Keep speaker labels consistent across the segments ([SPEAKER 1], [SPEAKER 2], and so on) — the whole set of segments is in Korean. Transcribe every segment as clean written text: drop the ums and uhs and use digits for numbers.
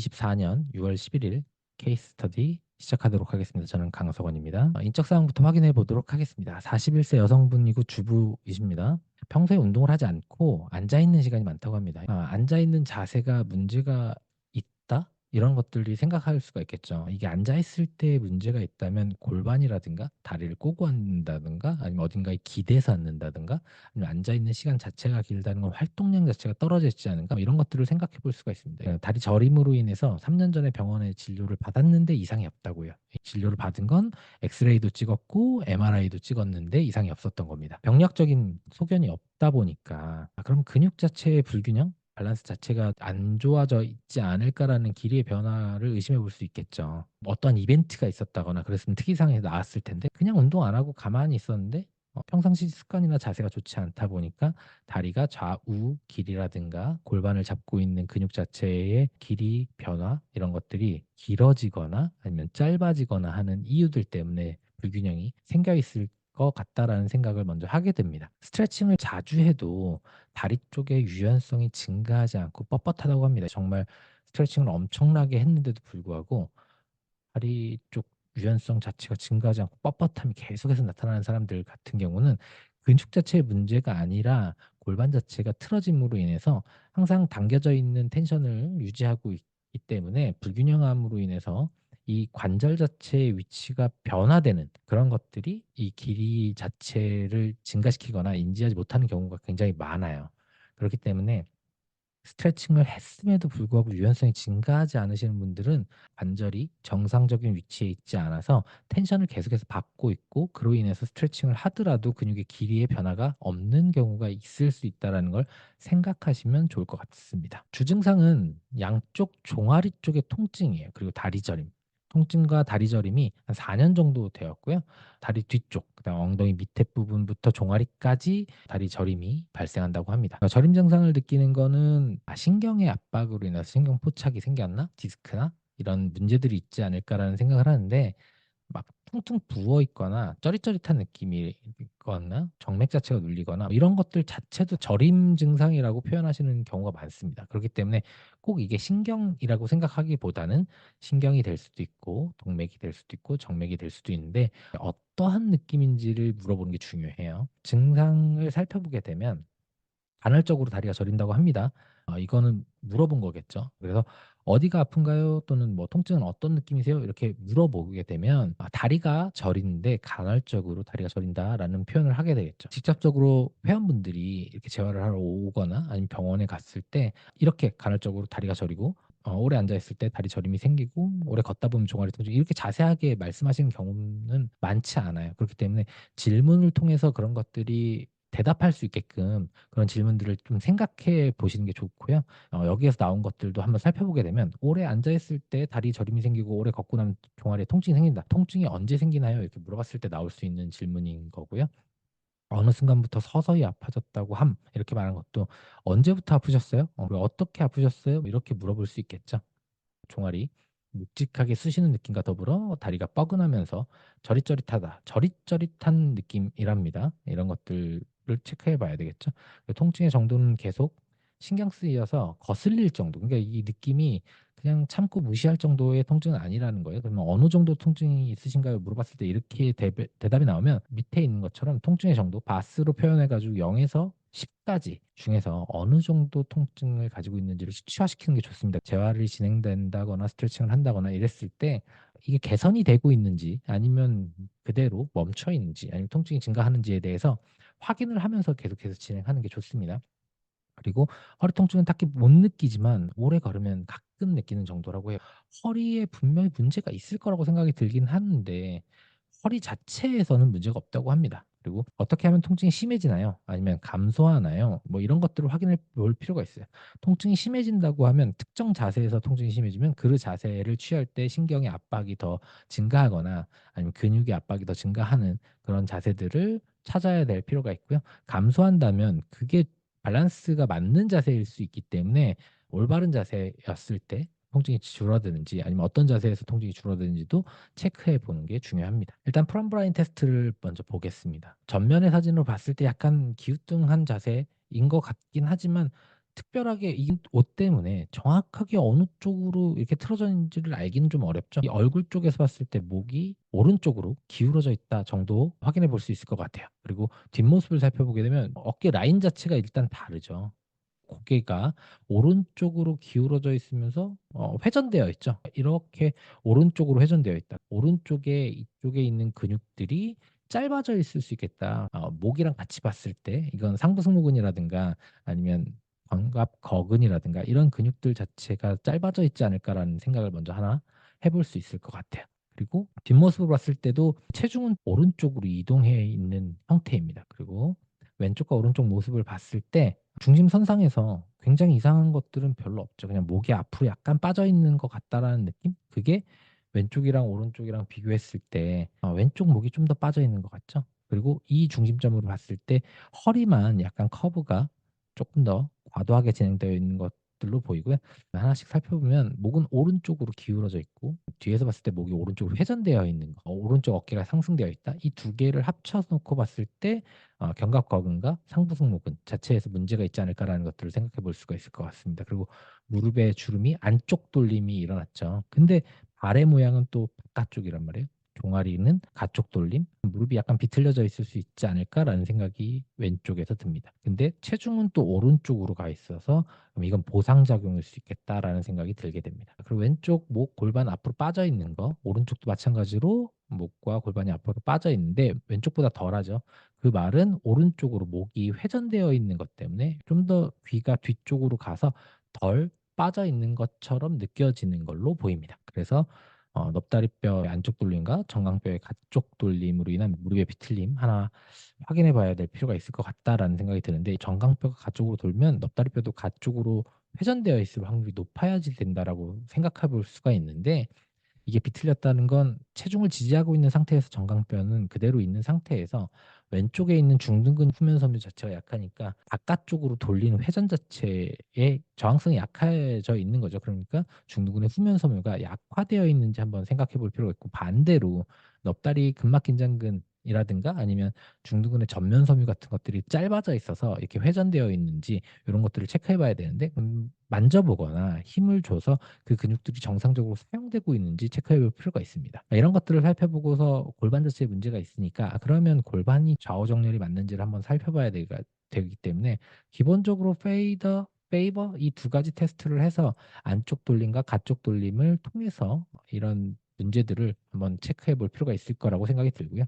[SPEAKER 1] 2024년 6월 11일 케이스 스터디 시작하도록 하겠습니다. 저는 강석원입니다. 인적 사항부터 확인해 보도록 하겠습니다. 41세 여성분이고 주부이십니다. 평소에 운동을 하지 않고 앉아 있는 시간이 많다고 합니다. 앉아 있는 자세가 문제가 있다? 이런 것들이 생각할 수가 있겠죠. 이게 앉아 있을 때 문제가 있다면 골반이라든가 다리를 꼬고 앉는다든가 아니면 어딘가에 기대서 앉는다든가 아니면 앉아 있는 시간 자체가 길다는 건 활동량 자체가 떨어져 있지 않은가 뭐 이런 것들을 생각해 볼 수가 있습니다. 다리 저림으로 인해서 3년 전에 병원에 진료를 받았는데 이상이 없다고요. 진료를 받은 건 엑스레이도 찍었고 MRI도 찍었는데 이상이 없었던 겁니다. 병력적인 소견이 없다 보니까 그럼 근육 자체의 불균형, 밸런스 자체가 안 좋아져 있지 않을까라는 길이의 변화를 의심해 볼 수 있겠죠. 어떤 이벤트가 있었다거나 그랬으면 특이사항이 나왔을 텐데 그냥 운동 안 하고 가만히 있었는데 평상시 습관이나 자세가 좋지 않다 보니까 다리가 좌우 길이라든가 골반을 잡고 있는 근육 자체의 길이 변화 이런 것들이 길어지거나 아니면 짧아지거나 하는 이유들 때문에 불균형이 생겨 있을 것 같다라는 생각을 먼저 하게 됩니다. 스트레칭을 자주 해도 다리 쪽의 유연성이 증가하지 않고 뻣뻣하다고 합니다. 정말 스트레칭을 엄청나게 했는데도 불구하고 다리 쪽 유연성 자체가 증가하지 않고 뻣뻣함이 계속해서 나타나는 사람들 같은 경우는 근육 자체의 문제가 아니라 골반 자체가 틀어짐으로 인해서 항상 당겨져 있는 텐션을 유지하고 있기 때문에 불균형함으로 인해서 이 관절 자체의 위치가 변화되는 그런 것들이 이 길이 자체를 증가시키거나 인지하지 못하는 경우가 굉장히 많아요. 그렇기 때문에 스트레칭을 했음에도 불구하고 유연성이 증가하지 않으시는 분들은 관절이 정상적인 위치에 있지 않아서 텐션을 계속해서 받고 있고 그로 인해서 스트레칭을 하더라도 근육의 길이의 변화가 없는 경우가 있을 수 있다라는 걸 생각하시면 좋을 것 같습니다. 주증상은 양쪽 종아리 쪽의 통증이에요. 그리고 다리 저림. 통증과 다리 저림이 한 4년 정도 되었고요. 다리 뒤쪽, 그다음 엉덩이 밑에 부분부터 종아리까지 다리 저림이 발생한다고 합니다. 저림 증상을 느끼는 거는 신경의 압박으로 인해서 신경 포착이 생겼나? 디스크나? 이런 문제들이 있지 않을까라는 생각을 하는데 막 퉁퉁 부어 있거나 쩌릿쩌릿한 느낌이 있거나 정맥 자체가 눌리거나 이런 것들 자체도 저림 증상이라고 표현하시는 경우가 많습니다. 그렇기 때문에 꼭 이게 신경이라고 생각하기보다는 신경이 될 수도 있고 동맥이 될 수도 있고 정맥이 될 수도 있는데 어떠한 느낌인지를 물어보는 게 중요해요. 증상을 살펴보게 되면 간헐적으로 다리가 저린다고 합니다. 이거는 물어본 거겠죠. 그래서 "어디가 아픈가요?" 또는 뭐 "통증은 어떤 느낌이세요?" 이렇게 물어보게 되면 다리가 저리는데 간헐적으로 다리가 저린다라는 표현을 하게 되겠죠. 직접적으로 회원분들이 이렇게 재활을 하러 오거나 아니면 병원에 갔을 때 이렇게 간헐적으로 다리가 저리고 오래 앉아 있을 때 다리 저림이 생기고 오래 걷다 보면 종아리 통증 이렇게 자세하게 말씀하시는 경우는 많지 않아요. 그렇기 때문에 질문을 통해서 그런 것들이 대답할 수 있게끔 그런 질문들을 좀 생각해 보시는 게 좋고요. 여기에서 나온 것들도 한번 살펴보게 되면 "오래 앉아 있을 때 다리 저림이 생기고 오래 걷고 나면 종아리에 통증이 생긴다. 통증이 언제 생기나요?" 이렇게 물어봤을 때 나올 수 있는 질문인 거고요. "어느 순간부터 서서히 아파졌다고 함." 이렇게 말한 것도 "언제부터 아프셨어요? 그리고 어떻게 아프셨어요?" 이렇게 물어볼 수 있겠죠. 종아리 묵직하게 쑤시는 느낌과 더불어 다리가 뻐근하면서 저릿저릿하다. 저릿저릿한 느낌이랍니다. 이런 것들을 체크해 봐야 되겠죠. 통증의 정도는 계속 신경 쓰여서 거슬릴 정도 그러니까 이 느낌이 그냥 참고 무시할 정도의 통증은 아니라는 거예요. 그러면 "어느 정도 통증이 있으신가요?" 물어봤을 때 이렇게 대답이 나오면 밑에 있는 것처럼 통증의 정도 바스로 표현해 가지고 0 에서 10 까지 중에서 어느 정도 통증을 가지고 있는지를 수치화시키는 게 좋습니다. 재활이 진행된다거나 스트레칭을 한다거나 이랬을 때 이게 개선이 되고 있는지 아니면 그대로 멈춰 있는지 아니면 통증이 증가하는지에 대해서 확인을 하면서 계속해서 진행하는 게 좋습니다. 그리고 허리 통증은 딱히 못 느끼지만 오래 걸으면 가끔 느끼는 정도라고 해요. 허리에 분명히 문제가 있을 거라고 생각이 들긴 하는데 허리 자체에서는 문제가 없다고 합니다. 그리고 어떻게 하면 통증이 심해지나요? 아니면 감소하나요? 뭐 이런 것들을 확인해 볼 필요가 있어요. 통증이 심해진다고 하면 특정 자세에서 통증이 심해지면 그 자세를 취할 때 신경의 압박이 더 증가하거나 아니면 근육의 압박이 더 증가하는 그런 자세들을 찾아야 될 필요가 있고요. 감소한다면 그게 밸런스가 맞는 자세일 수 있기 때문에 올바른 자세였을 때 통증이 줄어드는지 아니면 어떤 자세에서 통증이 줄어드는지도 체크해 보는 게 중요합니다. 일단 프롬브라인 테스트를 먼저 보겠습니다. 전면의 사진으로 봤을 때 약간 기우뚱한 자세인 것 같긴 하지만 특별하게 이 옷 때문에 정확하게 어느 쪽으로 이렇게 틀어져 있는지를 알기는 좀 어렵죠. 이 얼굴 쪽에서 봤을 때 목이 오른쪽으로 기울어져 있다 정도 확인해 볼 수 있을 것 같아요. 그리고 뒷모습을 살펴보게 되면 어깨 라인 자체가 일단 다르죠. 고개가 오른쪽으로 기울어져 있으면서 회전되어 있죠. 이렇게 오른쪽으로 회전되어 있다. 오른쪽에 이쪽에 있는 근육들이 짧아져 있을 수 있겠다. 목이랑 같이 봤을 때 이건 상부승모근이라든가 아니면 견갑거근이라든가 이런 근육들 자체가 짧아져 있지 않을까라는 생각을 먼저 하나 해볼 수 있을 것 같아요. 그리고 뒷모습을 봤을 때도 체중은 오른쪽으로 이동해 있는 형태입니다. 그리고 왼쪽과 오른쪽 모습을 봤을 때 중심선상에서 굉장히 이상한 것들은 별로 없죠. 그냥 목이 앞으로 약간 빠져 있는 것 같다라는 느낌? 그게 왼쪽이랑 오른쪽이랑 비교했을 때 왼쪽 목이 좀 더 빠져 있는 것 같죠? 그리고 이 중심점으로 봤을 때 허리만 약간 커브가 조금 더 과도하게 진행되어 있는 것들로 보이고요. 하나씩 살펴보면 목은 오른쪽으로 기울어져 있고 뒤에서 봤을 때 목이 오른쪽으로 회전되어 있는 거, 오른쪽 어깨가 상승되어 있다. 이 두 개를 합쳐 놓고 봤을 때 견갑거근과 상부승모근 자체에서 문제가 있지 않을까라는 것들을 생각해 볼 수가 있을 것 같습니다. 그리고 무릎의 주름이 안쪽 돌림이 일어났죠. 근데 발의 모양은 또 바깥쪽이란 말이에요. 종아리는 가쪽 돌림, 무릎이 약간 비틀려져 있을 수 있지 않을까라는 생각이 왼쪽에서 듭니다. 근데 체중은 또 오른쪽으로 가 있어서 그럼 이건 보상작용일 수 있겠다라는 생각이 들게 됩니다. 그리고 왼쪽 목 골반 앞으로 빠져 있는 거, 오른쪽도 마찬가지로 목과 골반이 앞으로 빠져 있는데 왼쪽보다 덜하죠. 그 말은 오른쪽으로 목이 회전되어 있는 것 때문에 좀 더 귀가 뒤쪽으로 가서 덜 빠져 있는 것처럼 느껴지는 걸로 보입니다. 그래서 넙다리뼈의 안쪽 돌림과 정강뼈의 가쪽 돌림으로 인한 무릎의 비틀림 하나 확인해 봐야 될 필요가 있을 것 같다라는 생각이 드는데 정강뼈가 가쪽으로 돌면 넙다리뼈도 가쪽으로 회전되어 있을 확률이 높아야지 된다라고 생각해 볼 수가 있는데 이게 비틀렸다는 건 체중을 지지하고 있는 상태에서 정강뼈는 그대로 있는 상태에서 왼쪽에 있는 중둔근 후면 섬유 자체가 약하니까 바깥쪽으로 돌리는 회전 자체의 저항성이 약해져 있는 거죠. 그러니까 중둔근의 후면 섬유가 약화되어 있는지 한번 생각해 볼 필요가 있고 반대로 넙다리 근막 긴장근이라든가 아니면 중둔근의 전면 섬유 같은 것들이 짧아져 있어서 이렇게 회전되어 있는지 이런 것들을 체크해 봐야 되는데 만져보거나 힘을 줘서 그 근육들이 정상적으로 사용되고 있는지 체크해 볼 필요가 있습니다. 이런 것들을 살펴보고서 골반 자체에 문제가 있으니까 그러면 골반이 좌우 정렬이 맞는지를 한번 살펴봐야 되기 때문에 기본적으로 페이버 이 두 가지 테스트를 해서 안쪽 돌림과 가쪽 돌림을 통해서 이런 문제들을 한번 체크해 볼 필요가 있을 거라고 생각이 들고요.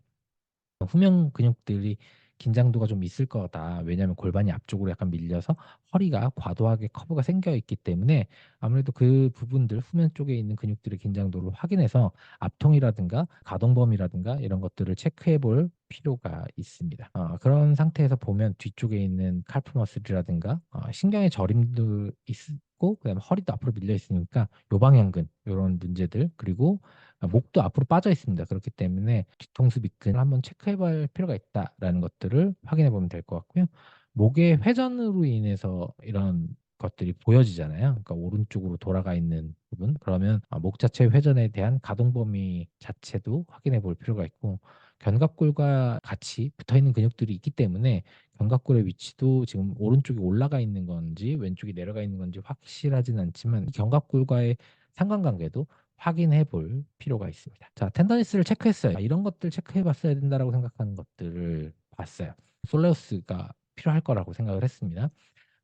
[SPEAKER 1] 후면 근육들이 긴장도가 좀 있을 거다. 왜냐하면 골반이 앞쪽으로 약간 밀려서 허리가 과도하게 커브가 생겨 있기 때문에 아무래도 그 부분들 후면 쪽에 있는 근육들의 긴장도를 확인해서 압통이라든가 가동 범위라든가 이런 것들을 체크해 볼 필요가 있습니다. 그런 상태에서 보면 뒤쪽에 있는 칼프 머슬이라든가 신경의 저림도 있고 그다음에 허리도 앞으로 밀려 있으니까 요방향근 요런 문제들 그리고 목도 앞으로 빠져 있습니다. 그렇기 때문에 뒤통수 밑근을 한번 체크해 볼 필요가 있다라는 것들을 확인해 보면 될 것 같고요. 목의 회전으로 인해서 이런 것들이 보여지잖아요. 그러니까 오른쪽으로 돌아가 있는 부분. 그러면 목 자체의 회전에 대한 가동 범위 자체도 확인해 볼 필요가 있고 견갑골과 같이 붙어 있는 근육들이 있기 때문에 견갑골의 위치도 지금 오른쪽이 올라가 있는 건지 왼쪽이 내려가 있는 건지 확실하진 않지만 견갑골과의 상관관계도 확인해 볼 필요가 있습니다. 자, 텐더니스를 체크했어요. 이런 것들 체크해 봤어야 된다라고 생각하는 것들을 봤어요. 솔레우스가 필요할 거라고 생각을 했습니다.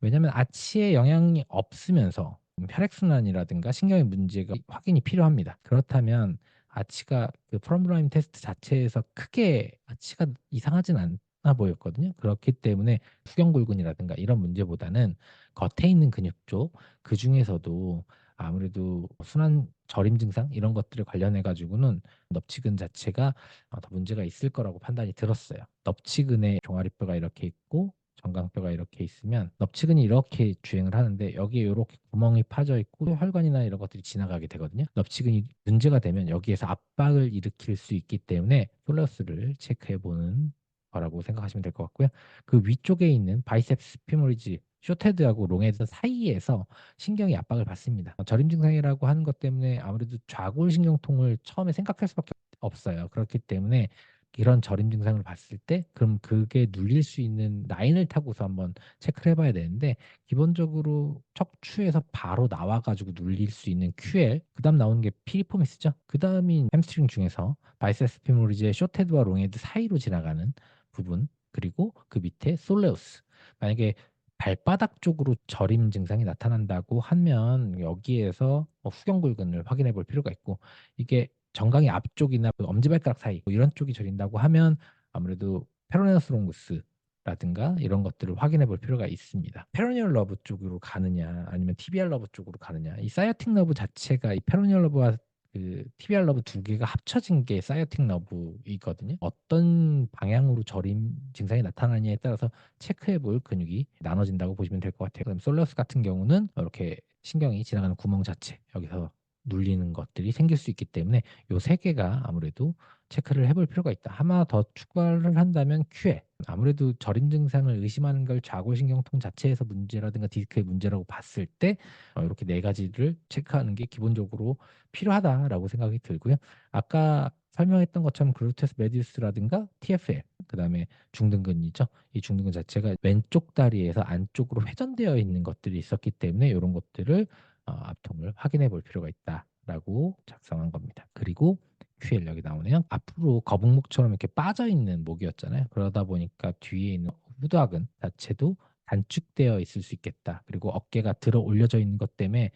[SPEAKER 1] 왜냐하면 아치에 영향이 없으면서 혈액순환이라든가 신경의 문제가 확인이 필요합니다. 그렇다면 아치가 그 프롬브라임 테스트 자체에서 크게 아치가 이상하진 않아 보였거든요. 그렇기 때문에 투경골근이라든가 이런 문제보다는 겉에 있는 근육 쪽 그중에서도 아무래도 순환 저림 증상 이런 것들에 관련해 가지고는 넙치근 자체가 더 문제가 있을 거라고 판단이 들었어요. 넙치근에 종아리뼈가 이렇게 있고 정강뼈가 이렇게 있으면 넙치근이 이렇게 주행을 하는데 여기에 요렇게 구멍이 파져 있고 혈관이나 이런 것들이 지나가게 되거든요. 넙치근이 문제가 되면 여기에서 압박을 일으킬 수 있기 때문에 솔러스를 체크해 보는 거라고 생각하시면 될 것 같고요. 그 위쪽에 있는 바이셉스 피모리지 쇼테드하고 롱헤드 사이에서 신경이 압박을 받습니다. 저림 증상이라고 하는 것 때문에 아무래도 좌골신경통을 처음에 생각할 수밖에 없어요. 그렇기 때문에 이런 저림 증상을 봤을 때 그럼 그게 눌릴 수 있는 라인을 타고서 한번 체크를 해봐야 되는데 기본적으로 척추에서 바로 나와 가지고 눌릴 수 있는 QL 그다음 나오는 게 피리포미스죠. 그다음이 햄스트링 중에서 바이세ፕ스 피모리지의 쇼헤드와 롱헤드 사이로 지나가는 부분 그리고 그 밑에 솔레우스. 만약에 발바닥 쪽으로 저림 증상이 나타난다고 하면 여기에서 후경근을 확인해 볼 필요가 있고 이게 정강이 앞쪽이나 그 엄지발가락 사이 뭐 이런 쪽이 저린다고 하면 아무래도 페로네우스 롱구스라든가 이런 것들을 확인해 볼 필요가 있습니다. 페로니얼 러브 쪽으로 가느냐 아니면 티비알 러브 쪽으로 가느냐 이 사이어틱 러브 자체가 이 페로니얼 러브와 그 티비알 러브 두 개가 합쳐진 게 사이어틱 러브이거든요. 어떤 방향으로 저림 증상이 나타나냐에 따라서 체크해 볼 근육이 나눠진다고 보시면 될 것 같아요. 그럼 솔러스 같은 경우는 이렇게 신경이 지나가는 구멍 자체 여기서 눌리는 것들이 생길 수 있기 때문에 요 세 개가 아무래도 체크를 해볼 필요가 있다. 하나 더 추가를 한다면 QL. 아무래도 저림 증상을 의심하는 걸 좌골신경통 자체에서 문제라든가 디스크의 문제라고 봤을 때 이렇게 네 가지를 체크하는 게 기본적으로 필요하다라고 생각이 들고요. 아까 설명했던 것처럼 글루테스 메디우스라든가 TFL, 그다음에 중등근이죠. 이 중등근 자체가 왼쪽 다리에서 안쪽으로 회전되어 있는 것들이 있었기 때문에 이런 것들을 앞통을 확인해 볼 필요가 있다라고 작성한 겁니다. 그리고 QL 여기 나오네요. 앞으로 거북목처럼 이렇게 빠져 있는 목이었잖아요. 그러다 보니까 뒤에 있는 후두하근 자체도 단축되어 있을 수 있겠다. 그리고 어깨가 들어 올려져 있는 것 때문에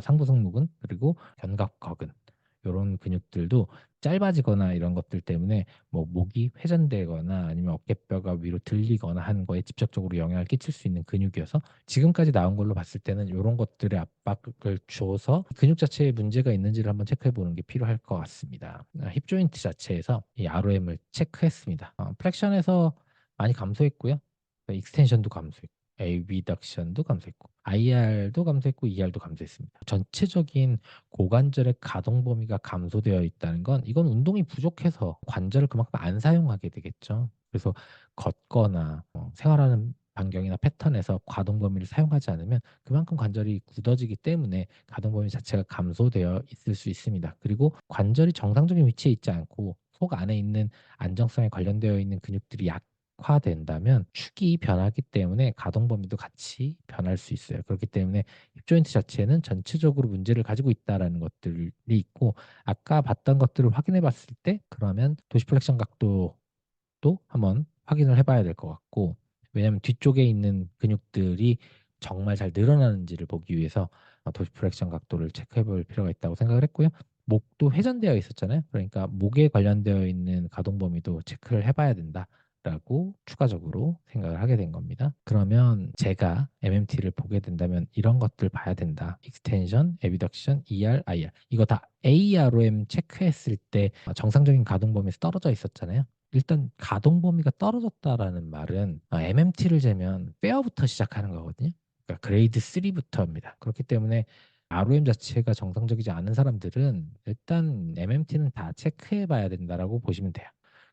[SPEAKER 1] 상부승모근 그리고 견갑거근 이런 근육들도 짧아지거나 이런 것들 때문에 뭐 목이 회전되거나 아니면 어깨뼈가 위로 들리거나 하는 거에 직접적으로 영향을 끼칠 수 있는 근육이어서 지금까지 나온 걸로 봤을 때는 이런 것들의 압박을 줘서 근육 자체에 문제가 있는지를 한번 체크해 보는 게 필요할 것 같습니다. 힙 조인트 자체에서 이 ROM을 체크했습니다. 플렉션에서 많이 감소했고요. 익스텐션도 감소했고 에비덕션도 감소했고 IR도 감소했고 ER도 감소했습니다. 전체적인 고관절의 가동 범위가 감소되어 있다는 건 이건 운동이 부족해서 관절을 그만큼 안 사용하게 되겠죠. 그래서 걷거나 생활하는 반경이나 패턴에서 가동 범위를 사용하지 않으면 그만큼 관절이 굳어지기 때문에 가동 범위 자체가 감소되어 있을 수 있습니다. 그리고 관절이 정상적인 위치에 있지 않고 속 안에 있는 안정성에 관련되어 있는 근육들이 약화된다면 축이 변하기 때문에 가동 범위도 같이 변할 수 있어요. 그렇기 때문에 힙 조인트 자체는 전체적으로 문제를 가지고 있다라는 것들이 있고 아까 봤던 것들을 확인해 봤을 때 그러면 도시플렉션 각도도 한번 확인을 해봐야 될 것 같고 왜냐하면 뒤쪽에 있는 근육들이 정말 잘 늘어나는지를 보기 위해서 도시플렉션 각도를 체크해 볼 필요가 있다고 생각을 했고요. 목도 회전되어 있었잖아요. 그러니까 목에 관련되어 있는 가동 범위도 체크를 해봐야 된다라고 추가적으로 생각을 하게 된 겁니다. 그러면 제가 MMT를 보게 된다면 이런 것들 봐야 된다. 익스텐션, 에비덕션, ER, IR 이거 다 AROM 체크했을 때 정상적인 가동 범위에서 떨어져 있었잖아요. 일단 가동 범위가 떨어졌다라는 말은 MMT를 재면 페어부터 시작하는 거거든요. 그러니까 그레이드 3부터입니다. 그렇기 때문에 ROM 자체가 정상적이지 않은 사람들은 일단 MMT는 다 체크해 봐야 된다라고 보시면 돼요.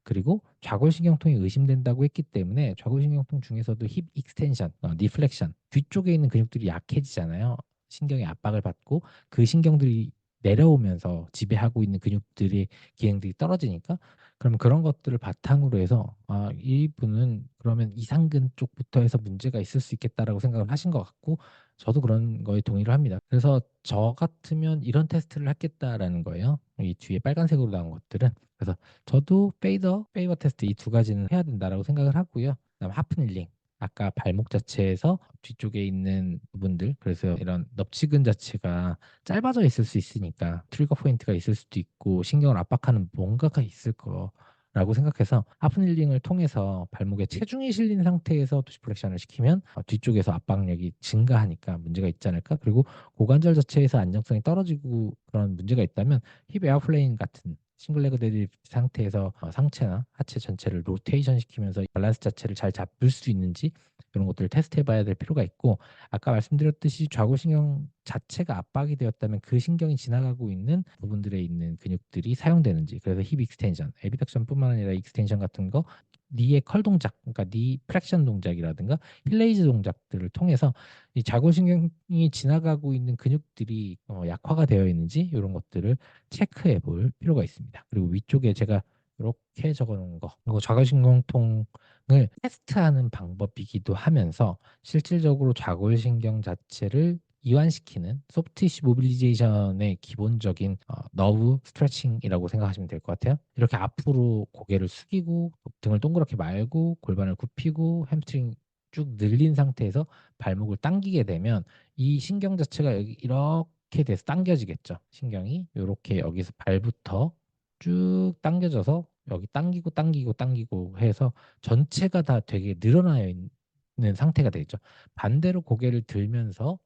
[SPEAKER 1] 그리고 좌골신경통이 의심된다고 했기 때문에 좌골신경통 중에서도 힙 익스텐션, 디플렉션 뒤쪽에 있는 근육들이 약해지잖아요. 신경의 압박을 받고 그 신경들이 내려오면서 지배하고 있는 근육들의 기능들이 떨어지니까 그럼 그런 것들을 바탕으로 해서 이분은 그러면 이상근 쪽부터 해서 문제가 있을 수 있겠다라고 생각을 하신 것 같고 저도 그런 거에 동의를 합니다. 그래서 저 같으면 이런 테스트를 했겠다라는 거예요. 이 뒤에 빨간색으로 나온 것들은. 그래서 저도 페이버 테스트 이 두 가지는 해야 된다라고 생각을 하고요. 그다음 하프닐링. 아까 발목 자체에서 뒤쪽에 있는 부분들 그래서 이런 넙치근 자체가 짧아져 있을 수 있으니까 트리거 포인트가 있을 수도 있고 신경을 압박하는 뭔가가 있을 거라고 생각해서 하프닐링을 통해서 발목에 체중이 실린 상태에서 도시플렉션을 시키면 뒤쪽에서 압박력이 증가하니까 문제가 있지 않을까? 그리고 고관절 자체에서 안정성이 떨어지고 그런 문제가 있다면 힙 에어플레인 같은 싱글레그 데드리프트 상태에서 상체나 하체 전체를 로테이션 시키면서 밸런스 자체를 잘 잡을 수 있는지 이런 것들을 테스트해 봐야 될 필요가 있고 아까 말씀드렸듯이 좌골신경 자체가 압박이 되었다면 그 신경이 지나가고 있는 부분들에 있는 근육들이 사용되는지 그래서 힙 익스텐션, 에비덕션뿐만 아니라 익스텐션 같은 거 니의 컬 동작, 그러니까 니 프렉션 동작이라든가 힐레이즈 동작들을 통해서 이 좌골신경이 지나가고 있는 근육들이 약화가 되어 있는지 이런 것들을 체크해 볼 필요가 있습니다. 그리고 위쪽에 제가 이렇게 적어 놓은 거. 그리고 좌골신경통을 테스트하는 방법이기도 하면서 실질적으로 좌골신경 자체를 이완시키는 소프트티슈 모빌리제이션의 기본적인 너브 스트레칭이라고 생각하시면 될 것 같아요. 이렇게 앞으로 고개를 숙이고 등을 동그랗게 말고 골반을 굽히고 햄스트링 쭉 늘린 상태에서 발목을 당기게 되면 이 신경 자체가 여기 이렇게 돼서 당겨지겠죠. 신경이 이렇게 여기서 발부터 쭉 당겨져서 여기 당기고 당기고 당기고 해서 전체가 다 되게 늘어나 있는 상태가 되겠죠. 반대로 고개를 들면서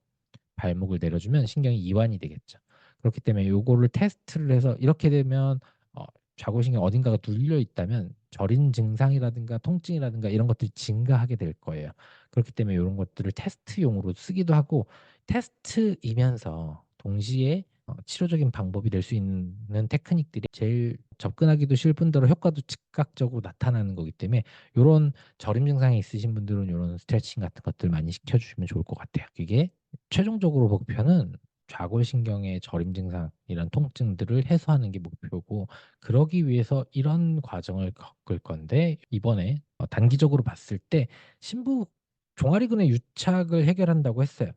[SPEAKER 1] 발목을 내려주면 신경이 이완이 되겠죠. 그렇기 때문에 요거를 테스트를 해서 이렇게 되면 어, 좌골신경 어딘가가 눌려 있다면 저린 증상이라든가 통증이라든가 이런 것들이 증가하게 될 거예요. 그렇기 때문에 이런 것들을 테스트용으로 쓰기도 하고 테스트이면서 동시에 치료적인 방법이 될 수 있는 테크닉들이 제일 접근하기도 쉬울 뿐더러 효과도 즉각적으로 나타나는 거기 때문에 요런 저림 증상이 있으신 분들은 요런 스트레칭 같은 것들 많이 시켜주시면 좋을 것 같아요. 그게 최종적으로 목표는 좌골신경의 저림 증상 이런 통증들을 해소하는 게 목표고 그러기 위해서 이런 과정을 겪을 건데 이번에 단기적으로 봤을 때 심부 종아리근의 유착을 해결한다고 했어요.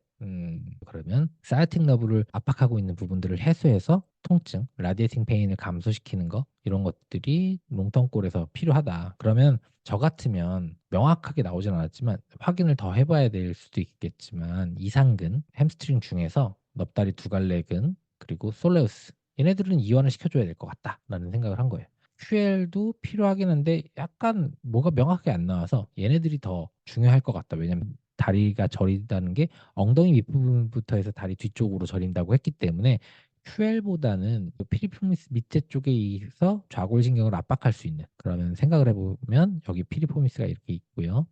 [SPEAKER 1] 그러면 사이아틱 너브를 압박하고 있는 부분들을 해소해서 통증, 라디에이팅 페인을 감소시키는 거 이런 것들이 롱텀골에서 필요하다. 그러면 저 같으면 명확하게 나오진 않았지만 확인을 더 해봐야 될 수도 있겠지만 이상근, 햄스트링 중에서 넙다리 두 갈래근 그리고 솔레우스 얘네들은 이완을 시켜줘야 될 것 같다라는 생각을 한 거예요. QL도 필요하긴 한데 약간 뭐가 명확하게 안 나와서 얘네들이 더 중요할 것 같다. 왜냐면 다리가 저린다는 게 엉덩이 윗부분부터 해서 다리 뒤쪽으로 저린다고 했기 때문에 QL보다는 피리포미스 밑에 쪽에서 좌골신경을 압박할 수 있는 그러면 생각을 해보면 여기 피리포미스가 이렇게 있고요.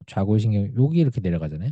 [SPEAKER 1] 좌골신경 여기 이렇게 내려가잖아요.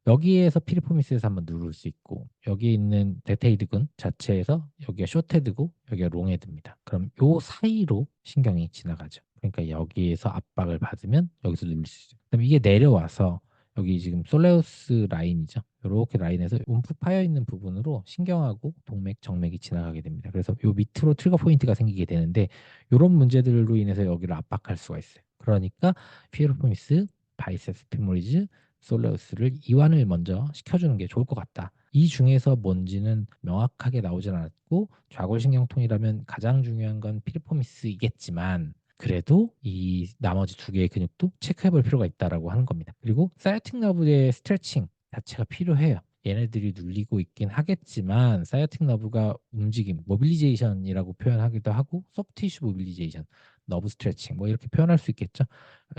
[SPEAKER 1] 여기에서 피리포미스에서 한번 누를 수 있고 여기에 있는 데테이드근 자체에서 여기가 숏헤드고 여기가 롱헤드입니다. 그럼 요 사이로 신경이 지나가죠. 그러니까 여기에서 압박을 받으면 여기서 누릴 수 있어요. 그럼 이게 내려와서 여기 지금 솔레우스 라인이죠. 이렇게 라인에서 움푹 파여 있는 부분으로 신경하고 동맥, 정맥이 지나가게 됩니다. 그래서 요 밑으로 트리거 포인트가 생기게 되는데 이런 문제들로 인해서 여기를 압박할 수가 있어요. 그러니까 피리포미스, 바이셉스 피모리즈, 솔레우스를 이완을 먼저 시켜주는 게 좋을 것 같다. 이 중에서 뭔지는 명확하게 나오진 않았고 좌골신경통이라면 가장 중요한 건 피리포미스이겠지만 그래도 이 나머지 두 개의 근육도 체크해 볼 필요가 있다라고 하는 겁니다. 그리고 사이아틱 너브의 스트레칭 자체가 필요해요. 얘네들이 눌리고 있긴 하겠지만 사이아틱 너브가 움직임, 모빌리제이션이라고 표현하기도 하고 소프티슈 모빌리제이션, 너브 스트레칭 뭐 이렇게 표현할 수 있겠죠.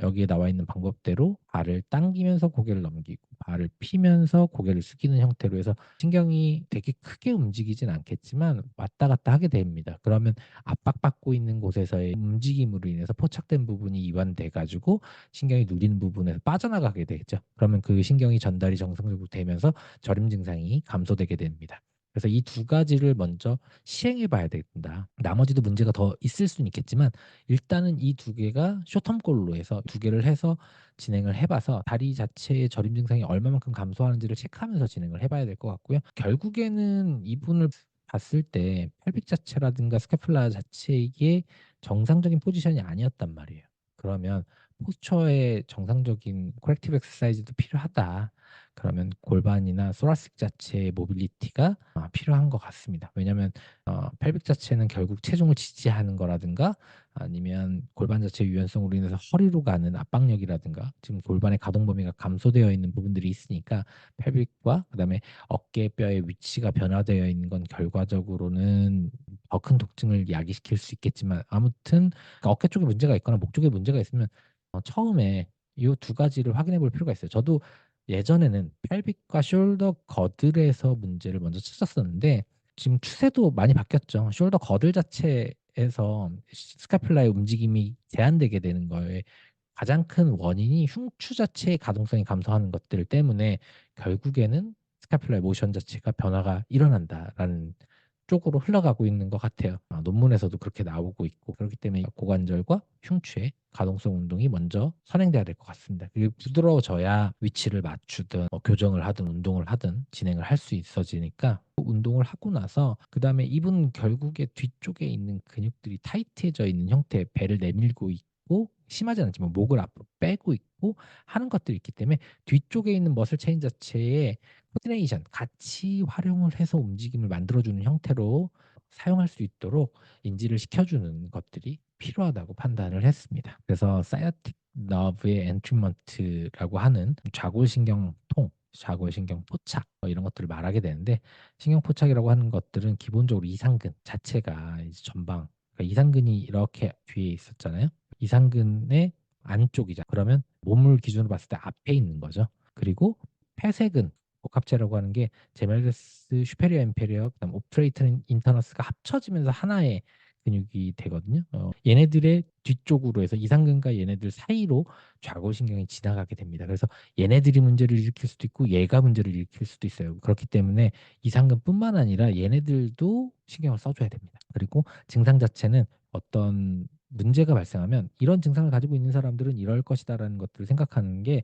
[SPEAKER 1] 여기에 나와 있는 방법대로 발을 당기면서 고개를 넘기고 발을 피면서 고개를 숙이는 형태로 해서 신경이 되게 크게 움직이진 않겠지만 왔다 갔다 하게 됩니다. 그러면 압박받고 있는 곳에서의 움직임으로 인해서 포착된 부분이 이완돼 가지고 신경이 누리는 부분에서 빠져나가게 되겠죠. 그러면 그 신경이 전달이 정상적으로 되면서 저림 증상이 감소되게 됩니다. 그래서 이 두 가지를 먼저 시행해 봐야 된다. 나머지도 문제가 더 있을 수는 있겠지만 일단은 이 두 개가 쇼텀골로 해서 두 개를 해서 진행을 해봐서 다리 자체의 저림 증상이 얼마만큼 감소하는지를 체크하면서 진행을 해봐야 될 것 같고요. 결국에는 이분을 봤을 때 펠빅 자체라든가 스카플라 자체의 정상적인 포지션이 아니었단 말이에요. 그러면 포스처의 정상적인 코렉티브 엑서사이즈도 필요하다. 그러면 골반이나 소라식 자체의 모빌리티가 필요한 것 같습니다. 왜냐하면 펠빅 자체는 결국 체중을 지지하는 거라든가 아니면 골반 자체 유연성으로 인해서 허리로 가는 압박력이라든가 지금 골반의 가동 범위가 감소되어 있는 부분들이 있으니까 펠빅과 그다음에 어깨뼈의 위치가 변화되어 있는 건 결과적으로는 더 큰 통증을 야기시킬 수 있겠지만 아무튼 그러니까 어깨 쪽에 문제가 있거나 목 쪽에 문제가 있으면 처음에 이 두 가지를 확인해 볼 필요가 있어요. 저도 예전에는 펠빅과 숄더 거들에서 문제를 먼저 찾았었는데 지금 추세도 많이 바뀌었죠. 숄더 거들 자체에서 스카플라의 움직임이 제한되게 되는 거에 가장 큰 원인이 흉추 자체의 가동성이 감소하는 것들 때문에 결국에는 스카플라의 모션 자체가 변화가 일어난다라는 쪽으로 흘러가고 있는 것 같아요. 논문에서도 그렇게 나오고 있고 그렇기 때문에 고관절과 흉추의 가동성 운동이 먼저 선행돼야 될 것 같습니다. 그리고 부드러워져야 위치를 맞추든 교정을 하든 운동을 하든 진행을 할 수 있어지니까 운동을 하고 나서 그다음에 입은 결국에 뒤쪽에 있는 근육들이 타이트해져 있는 형태의 배를 내밀고 있고 심하지 않지만 목을 앞으로 빼고 있고 하는 것들이 있기 때문에 뒤쪽에 있는 머슬 체인 자체에 코디네이션 같이 활용을 해서 움직임을 만들어주는 형태로 사용할 수 있도록 인지를 시켜주는 것들이 필요하다고 판단을 했습니다. 그래서 사이아틱 너브의 엔트리먼트라고 하는 좌골신경 통, 좌골신경 포착 이런 것들을 말하게 되는데 신경 포착이라고 하는 것들은 기본적으로 이상근 자체가 이제 전방 그러니까 이상근이 이렇게 뒤에 있었잖아요. 이상근의 안쪽이자 그러면 몸을 기준으로 봤을 때 앞에 있는 거죠. 그리고 폐쇄근 복합체라고 하는 게 제멜레스 슈페리어 인페리어 그다음 옵트레이트 인터너스가 합쳐지면서 하나의 근육이 되거든요. 얘네들의 뒤쪽으로 해서 이상근과 얘네들 사이로 좌골신경이 지나가게 됩니다. 그래서 얘네들이 문제를 일으킬 수도 있고 얘가 문제를 일으킬 수도 있어요. 그렇기 때문에 이상근뿐만 아니라 얘네들도 신경을 써줘야 됩니다. 그리고 증상 자체는 어떤 문제가 발생하면 이런 증상을 가지고 있는 사람들은 이럴 것이다라는 것들을 생각하는 게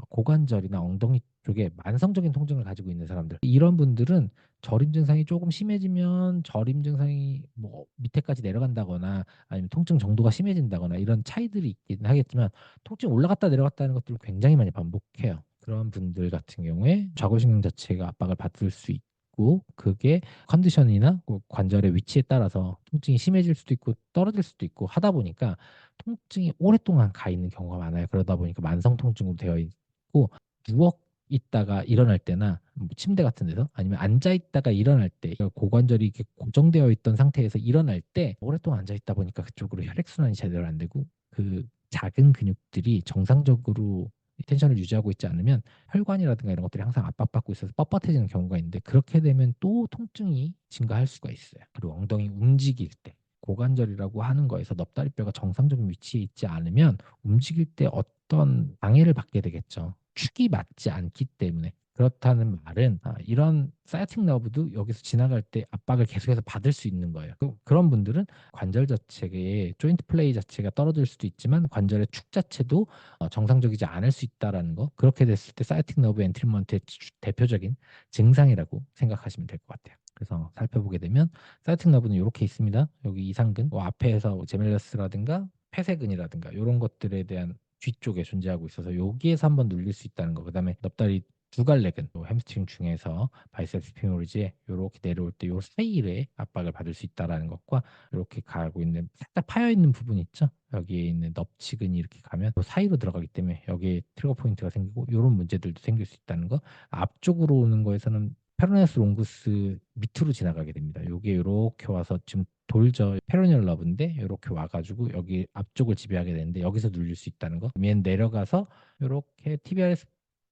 [SPEAKER 1] 고관절이나 엉덩이 쪽에 만성적인 통증을 가지고 있는 사람들 이런 분들은 저림 증상이 조금 심해지면 저림 증상이 뭐 밑에까지 내려간다거나 아니면 통증 정도가 심해진다거나 이런 차이들이 있긴 하겠지만 통증 올라갔다 내려갔다 하는 것들을 굉장히 많이 반복해요. 그런 분들 같은 경우에 좌골신경 자체가 압박을 받을 수 있고 그게 컨디션이나 그 관절의 위치에 따라서 통증이 심해질 수도 있고 떨어질 수도 있고 하다 보니까 통증이 오랫동안 가 있는 경우가 많아요. 그러다 보니까 만성 통증으로 되어 있고 누워 있다가 일어날 때나 뭐 침대 같은 데서 아니면 앉아 있다가 일어날 때 고관절이 이렇게 고정되어 있던 상태에서 일어날 때 오랫동안 앉아 있다 보니까 그쪽으로 혈액순환이 제대로 안 되고 그 작은 근육들이 정상적으로 텐션을 유지하고 있지 않으면 혈관이라든가 이런 것들이 항상 압박받고 있어서 뻣뻣해지는 경우가 있는데 그렇게 되면 또 통증이 증가할 수가 있어요. 그리고 엉덩이 움직일 때 고관절이라고 하는 거에서 넙다리뼈가 정상적인 위치에 있지 않으면 움직일 때 어떤 방해를 받게 되겠죠. 축이 맞지 않기 때문에. 그렇다는 말은 이런 사이아틱 너브도 여기서 지나갈 때 압박을 계속해서 받을 수 있는 거예요. 그런 분들은 관절 자체의 조인트 플레이 자체가 떨어질 수도 있지만 관절의 축 자체도 정상적이지 않을 수 있다라는 거. 그렇게 됐을 때 사이아틱 너브 엔트리먼트의 대표적인 증상이라고 생각하시면 될 것 같아요. 그래서 살펴보게 되면 사이아틱 너브는 이렇게 있습니다. 여기 이상근, 앞에서 제멜러스라든가 폐쇄근이라든가 이런 것들에 대한 뒤쪽에 존재하고 있어서 여기에서 한번 눌릴 수 있다는 거. 그다음에 넙다리 두 갈래근, 햄스트링 중에서 바이셉스 피모리지에 이렇게 내려올 때 요 사이에 압박을 받을 수 있다라는 것과 이렇게 가고 있는 살짝 파여 있는 부분 있죠. 여기에 있는 넙치근이 이렇게 가면 요 사이로 들어가기 때문에 여기에 트리거 포인트가 생기고 이런 문제들도 생길 수 있다는 거. 앞쪽으로 오는 거에서는 페로네스 롱구스 밑으로 지나가게 됩니다. 요게 이렇게 와서 지금 돌죠. 페로니얼 러브인데 이렇게 와가지고 여기 앞쪽을 지배하게 되는데 여기서 눌릴 수 있다는 거. 얘는 내려가서 이렇게 TBRS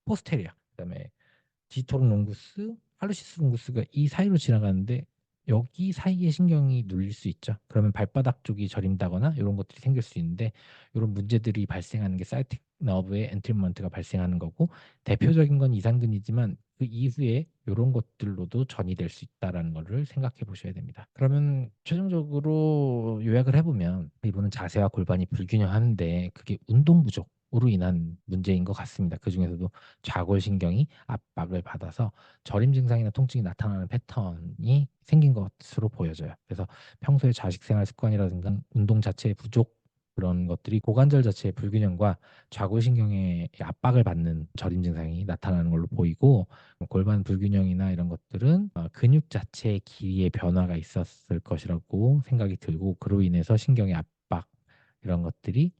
[SPEAKER 1] 포스테리아 그다음에 디토론 롱구스, 팔루시스 롱구스가 이 사이로 지나가는데 여기 사이에 신경이 눌릴 수 있죠. 그러면 발바닥 쪽이 저린다거나 이런 것들이 생길 수 있는데 이런 문제들이 발생하는 게 사이틱 너브의 엔트리먼트가 발생하는 거고 대표적인 건 이상근이지만 그 이후에 이런 것들로도 전이될 수 있다라는 거를 생각해 보셔야 됩니다. 그러면 최종적으로 요약을 해보면 이분은 자세와 골반이 불균형한데 그게 운동 부족으로 인한 문제인 것 같습니다. 그 중에서도 좌골신경이 압박을 받아서 저림 증상이나 통증이 나타나는 패턴이 생긴 것으로 보여져요. 그래서 평소에 자식 생활 습관이라든가 운동 자체의 부족 그런 것들이 고관절 자체의 불균형과 좌골신경의 압박을 받는 저림 증상이 나타나는 걸로 보이고 골반 불균형이나 이런 것들은 근육 자체의 길이의 변화가 있었을 것이라고 생각이 들고 그로 인해서 신경의 압박 이런 것들이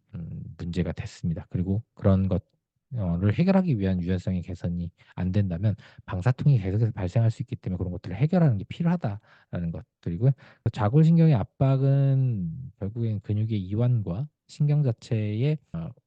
[SPEAKER 1] 문제가 됐습니다. 그리고 그런 것을 해결하기 위한 유연성의 개선이 안 된다면 방사통이 계속해서 발생할 수 있기 때문에 그런 것들을 해결하는 게 필요하다라는 것들이고요. 좌골신경의 압박은 결국엔 근육의 이완과 신경 자체의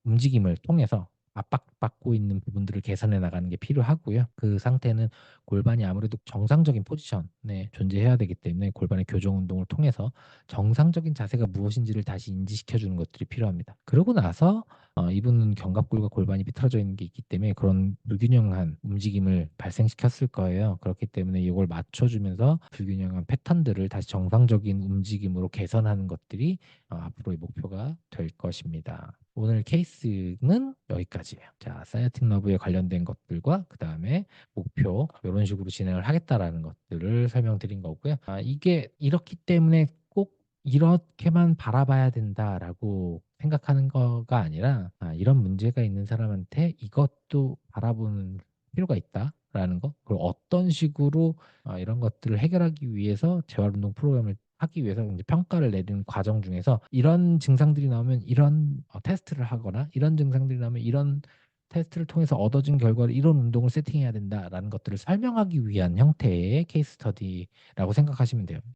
[SPEAKER 1] 움직임을 통해서 압박 제약받고 있는 부분들을 개선해 나가는 게 필요하고요. 그 상태는 골반이 아무래도 정상적인 포지션에 존재해야 되기 때문에 골반의 교정 운동을 통해서 정상적인 자세가 무엇인지를 다시 인지시켜 주는 것들이 필요합니다. 그러고 나서 이분은 견갑골과 골반이 비틀어져 있는 게 있기 때문에 그런 불균형한 움직임을 발생시켰을 거예요. 그렇기 때문에 이걸 맞춰 주면서 불균형한 패턴들을 다시 정상적인 움직임으로 개선하는 것들이 앞으로의 목표가 될 것입니다. 오늘 케이스는 여기까지예요. 자, 사이아틱 너브에 관련된 것들과 그다음에 목표 요런 식으로 진행을 하겠다라는 것들을 설명드린 거고요. 이게 이렇기 때문에 꼭 이렇게만 바라봐야 된다라고 생각하는 거가 아니라 이런 문제가 있는 사람한테 이것도 바라보는 필요가 있다라는 거. 그리고 어떤 식으로 이런 것들을 해결하기 위해서 재활 운동 프로그램을 하기 위해서 이제 평가를 내리는 과정 중에서 이런 증상들이 나오면 이런 테스트를 하거나 이런 증상들이 나오면 이런 테스트를 통해서 얻어진 결과로 이런 운동을 세팅해야 된다라는 것들을 설명하기 위한 형태의 케이스 스터디라고 생각하시면 돼요.